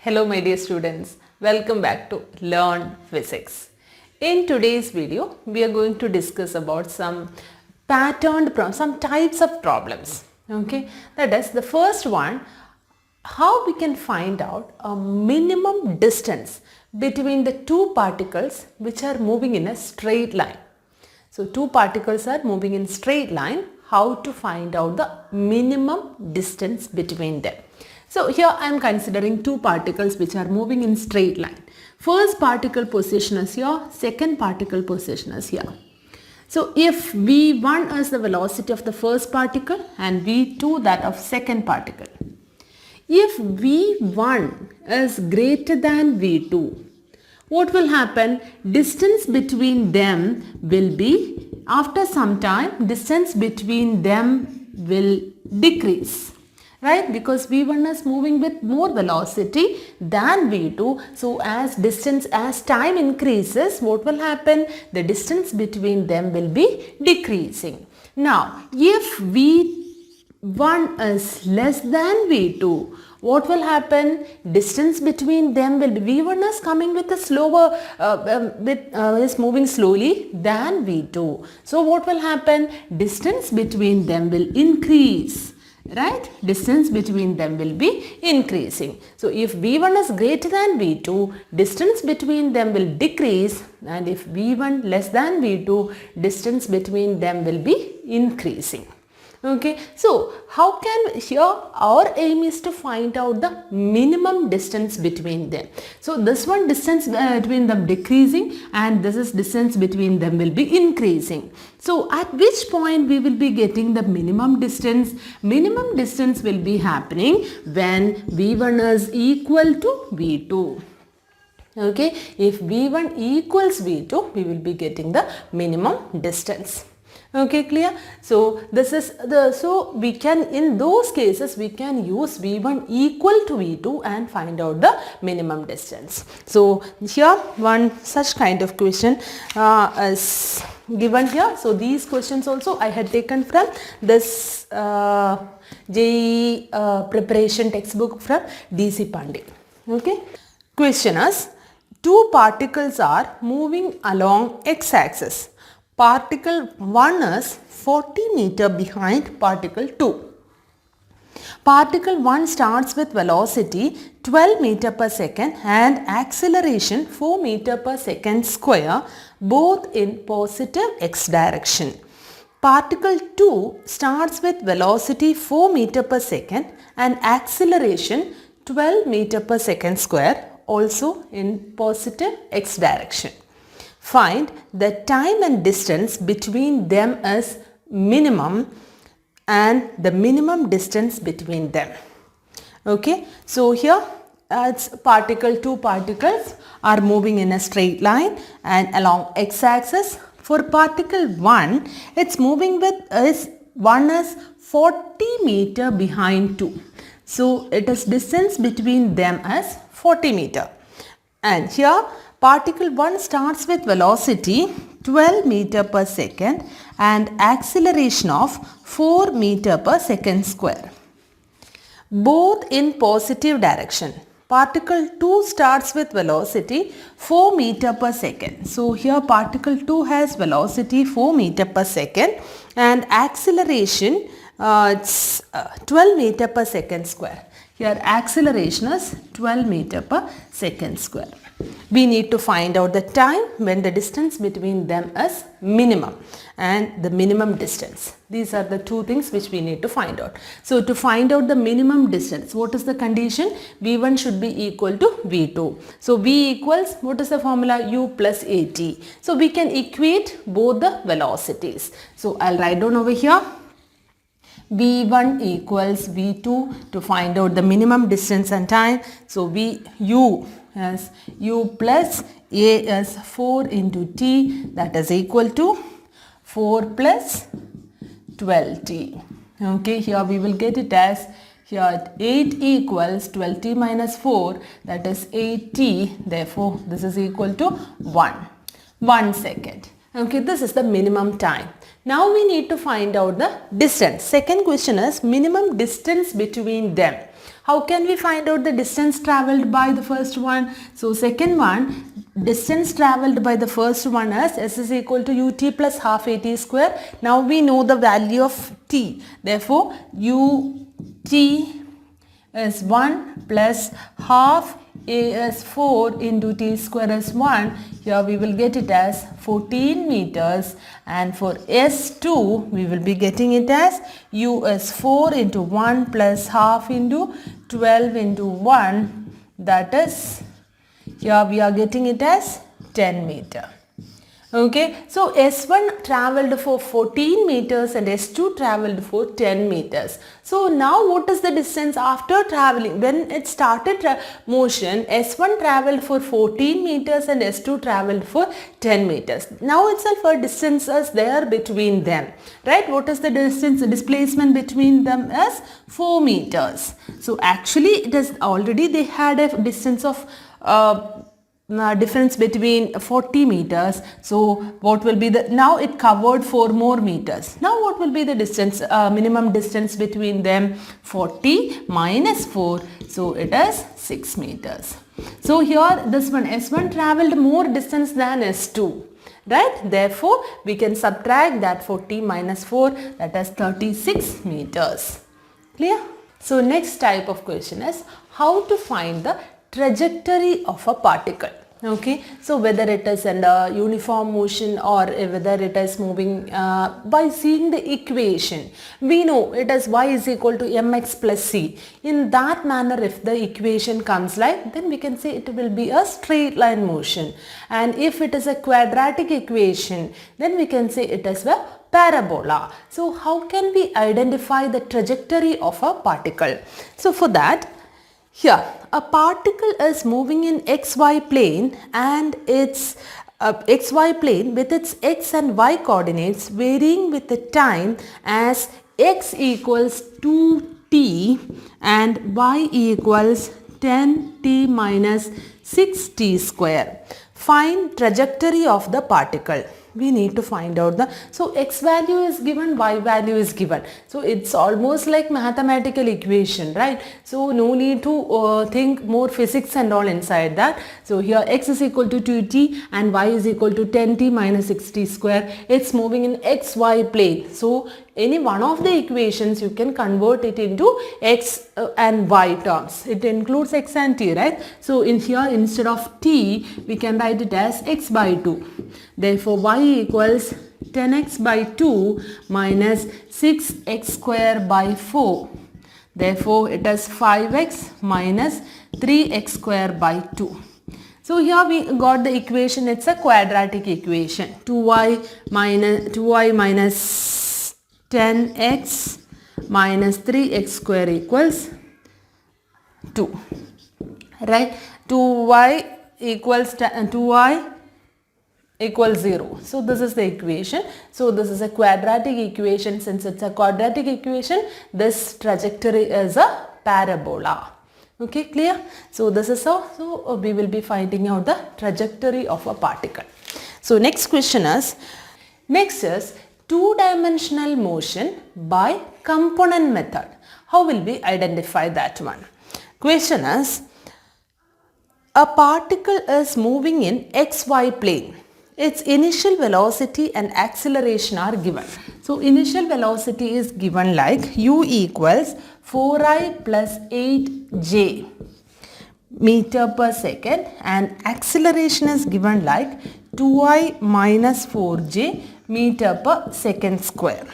Hello my dear students, welcome back to Learn Physics. In today's video, we are going to discuss about some some types of problems. Okay, that is the first one, how we can find out a minimum distance between the two particles which are moving in a straight line. So two particles are moving in straight line, how to find out the minimum distance between them. So here I am considering two particles which are moving in straight line. First particle position is here, second particle position is here. So if V1 is the velocity of the first particle and V2 that of second particle. If V1 is greater than V2, what will happen? Distance between them will be, after some time, distance between them will decrease. Right, because V1 is moving with more velocity than V2. So as time increases, what will happen? The distance between them will be decreasing. Now, if V1 is less than V2, what will happen? Distance between them will be, V1 is coming with a slower, is moving slowly than V2. So what will happen? Distance between them will increase. Right, distance between them will be increasing. So if V1 is greater than V2, distance between them will decrease, and if V1 less than V2, distance between them will be increasing. Okay, so how can, here our aim is to find out the minimum distance between them. So this one distance between them decreasing, and this is distance between them will be increasing. So at which point we will be getting the minimum distance? Minimum distance will be happening when V1 is equal to V2. Okay, if V1 equals V2, we will be getting the minimum distance. Okay, clear? So this is so we can, in those cases, we can use V1 equal to V2 and find out the minimum distance. So here one such kind of question is given here. So these questions also I had taken from this JEE preparation textbook from DC Pandey. Okay. Question is, two particles are moving along x-axis. Particle 1 is 40 meter behind particle 2. Particle 1 starts with velocity 12 meter per second and acceleration 4 meter per second square, both in positive x direction. Particle 2 starts with velocity 4 meter per second and acceleration 12 meter per second square, also in positive x direction. Find the time and distance between them as minimum and the minimum distance between them. Okay, so here it's two particles are moving in a straight line and along x-axis. For particle 1, it's moving with one is 40 meter behind 2. So it is distance between them as 40 meter. And here particle 1 starts with velocity 12 meter per second and acceleration of 4 meter per second square, both in positive direction. Particle 2 starts with velocity 4 meter per second. So here particle 2 has velocity 4 meter per second and acceleration 12 meter per second square. Here acceleration is 12 meter per second square. We need to find out the time when the distance between them is minimum and the minimum distance. These are the two things which we need to find out. So to find out the minimum distance, what is the condition? V1 should be equal to V2. So V equals, what is the formula? U plus AT. So we can equate both the velocities. So I'll write down over here. V1 equals V2 to find out the minimum distance and time. So U as U plus A as 4 into T, that is equal to 4 plus 12T. Okay, here we will get it as, here 8 equals 12T minus 4, that is 8T. Therefore, this is equal to 1. 1 second. Okay, this is the minimum time. Now we need to find out the distance. Second question is minimum distance between them. How can we find out the distance traveled by the first one? So second one, distance traveled by the first one is S is equal to ut plus half at square. Now we know the value of t. Therefore, ut is 1 plus half a is 4 into t square is 1. Here we will get it as 14 meters, and for S2 we will be getting it as u is 4 into 1 plus half into 12 into 1, that is, here we are getting it as 10 meter. Okay, so S1 traveled for 14 meters and S2 traveled for 10 meters. So now what is the distance after traveling? When it started motion, S1 traveled for 14 meters and S2 traveled for 10 meters. Now itself a distance is there between them, right? What is the distance? The displacement between them is 4 meters. So actually it is already they had a distance of difference between 40 meters. So what will be the, now it covered 4 more meters. Now what will be the distance, minimum distance between them? 40 minus 4, so it is 6 meters. So here this one S1 traveled more distance than S2, right? Therefore we can subtract that 40 minus 4, that is 36 meters. Clear? So next type of question is how to find the trajectory of a particle. Okay, so whether it is under uniform motion or whether it is moving by seeing the equation, we know it is y is equal to mx plus c. In that manner, if the equation comes like, then we can say it will be a straight line motion. And if it is a quadratic equation, then we can say it is a parabola. So how can we identify the trajectory of a particle? So for that, here a particle is moving in xy plane and its xy plane with its x and y coordinates varying with the time as x equals 2t and y equals 10t minus 6t square. Find trajectory of the particle. We need to find out the, so x value is given, y value is given. So it's almost like mathematical equation, right? So no need to think more physics and all inside that. So here x is equal to 2t and y is equal to 10t minus 6t square. It's moving in xy plane. So any one of the equations you can convert it into x and y terms. It includes x and t, right? So in here instead of t we can write it as x by 2. Therefore y equals 10x by 2 minus 6x square by 4. Therefore it is 5x minus 3x square by 2. So here we got the equation, it's a quadratic equation. 2y minus 10x minus 3x square equals 2, right? 2y equals 2y equals 0. So this is the equation. So this is a quadratic equation. Since it's a quadratic equation, this trajectory is a parabola. Okay, clear? So this is how, so we will be finding out the trajectory of a particle. So next question is, next is two-dimensional motion by component method. How will we identify that one? Question is, a particle is moving in xy plane. Its initial velocity and acceleration are given. So initial velocity is given like u equals 4i plus 8j meter per second, and acceleration is given like 2i minus 4j meter per second square.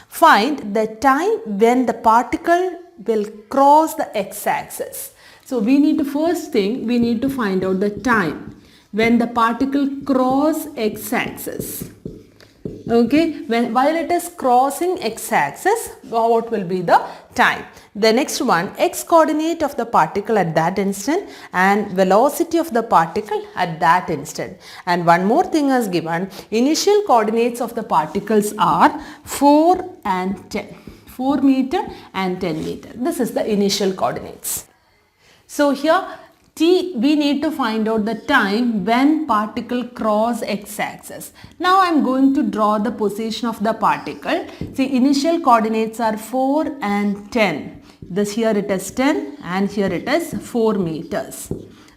Find the time when the particle will cross the x-axis. So we need to, first thing we need to find out the time when the particle cross x-axis. Okay, while it is crossing x-axis, what will be the time? The next one, x coordinate of the particle at that instant and velocity of the particle at that instant. And one more thing is given, initial coordinates of the particles are 4 and 10. 4 meter and 10 meter. This is the initial coordinates. So here t, we need to find out the time when particle cross x-axis. Now I am going to draw the position of the particle. See, initial coordinates are 4 and 10. This here it is 10 and here it is 4 meters.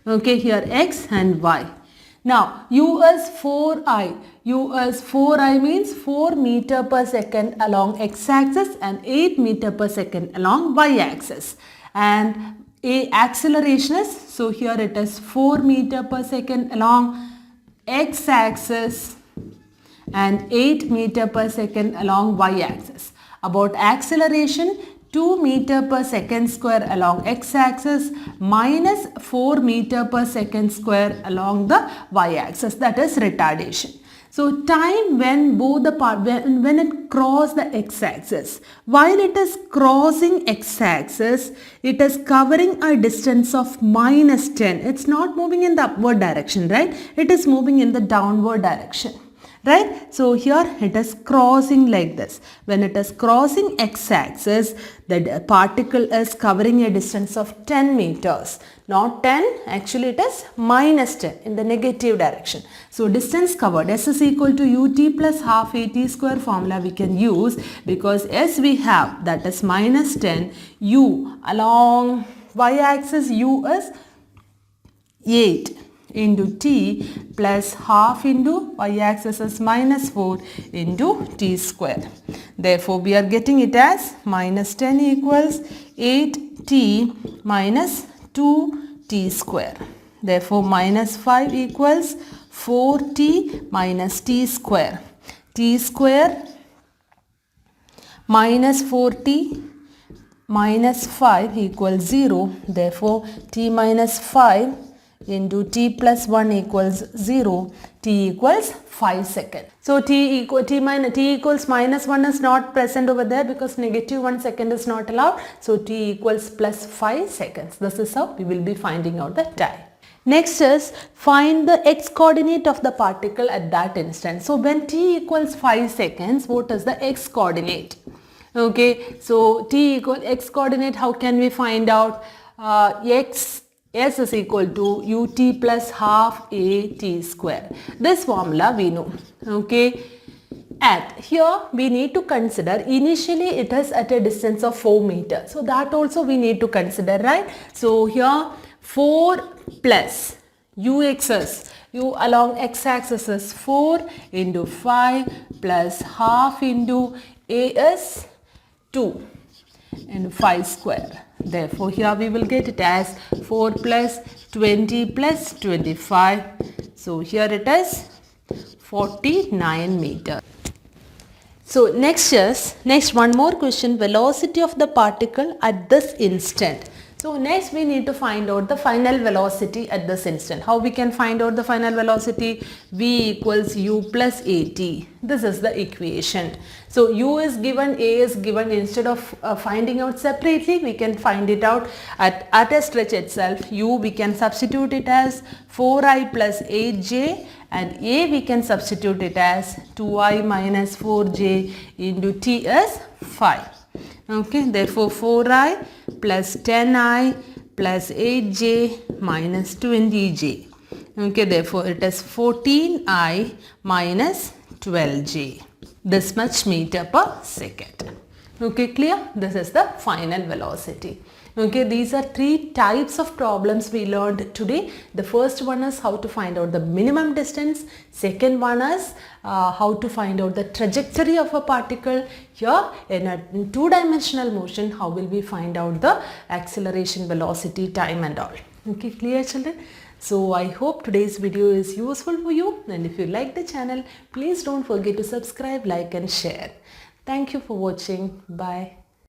Okay, here x and y. Now, u is 4i. u is 4i means 4 meter per second along x-axis and 8 meter per second along y-axis. And acceleration is, so here it is 4 meter per second along x-axis and 8 meter per second along y-axis. About acceleration, 2 meter per second square along x-axis minus 4 meter per second square along the y-axis, that is retardation. So time when both the when it crosses the x-axis, while it is crossing x-axis, it is covering a distance of minus 10. It's not moving in the upward direction, right? It is moving in the downward direction. Right? So here it is crossing like this. When it is crossing x-axis, the particle is covering a distance of 10 meters. Not 10, actually it is minus 10 in the negative direction. So distance covered, S is equal to ut plus half at square formula we can use, because S we have, that is minus 10, u along y-axis u is 8 into t plus half into y-axis is minus 4 into t square. Therefore, we are getting it as minus 10 equals 8t minus 2t square. Therefore, minus 5 equals 4t minus t square. T square minus 4t minus 5 equals 0. Therefore, t minus 5 into t plus 1 equals 0, t equals 5 seconds. So t equals minus 1 is not present over there because negative 1 second is not allowed. So t equals plus 5 seconds. This is how we will be finding out the time. Next is find the x coordinate of the particle at that instant. So when t equals 5 seconds, what is the x coordinate? Okay, so t equals x coordinate, how can we find out? S is equal to ut plus half at square. This formula we know. Okay. At here we need to consider initially it is at a distance of 4 meters. So that also we need to consider, right? So here 4 plus ux is, u along x-axis is 4 into 5 plus half into a is 2 and 5 square. Therefore, here we will get it as 4 plus 20 plus 25. So, here it is 49 meters. So, next one more question, velocity of the particle at this instant. So, next we need to find out the final velocity at this instant. How we can find out the final velocity? V equals u plus at. This is the equation. So, u is given, a is given. Instead of finding out separately, we can find it out at a stretch itself. U we can substitute it as 4i plus 8j, and a we can substitute it as 2i minus 4j into t is 5. Okay, therefore 4i plus 10i plus 8j minus 20j. Okay, therefore it is 14i minus 12j. This much meter per second. Okay, clear? This is the final velocity. Okay, these are 3 types of problems we learned today. The first one is how to find out the minimum distance. Second one is how to find out the trajectory of a particle. Here in a 2-dimensional motion, how will we find out the acceleration, velocity, time and all. Okay, clear children? So I hope today's video is useful for you, and if you like the channel, please don't forget to subscribe, like and share. Thank you for watching. Bye.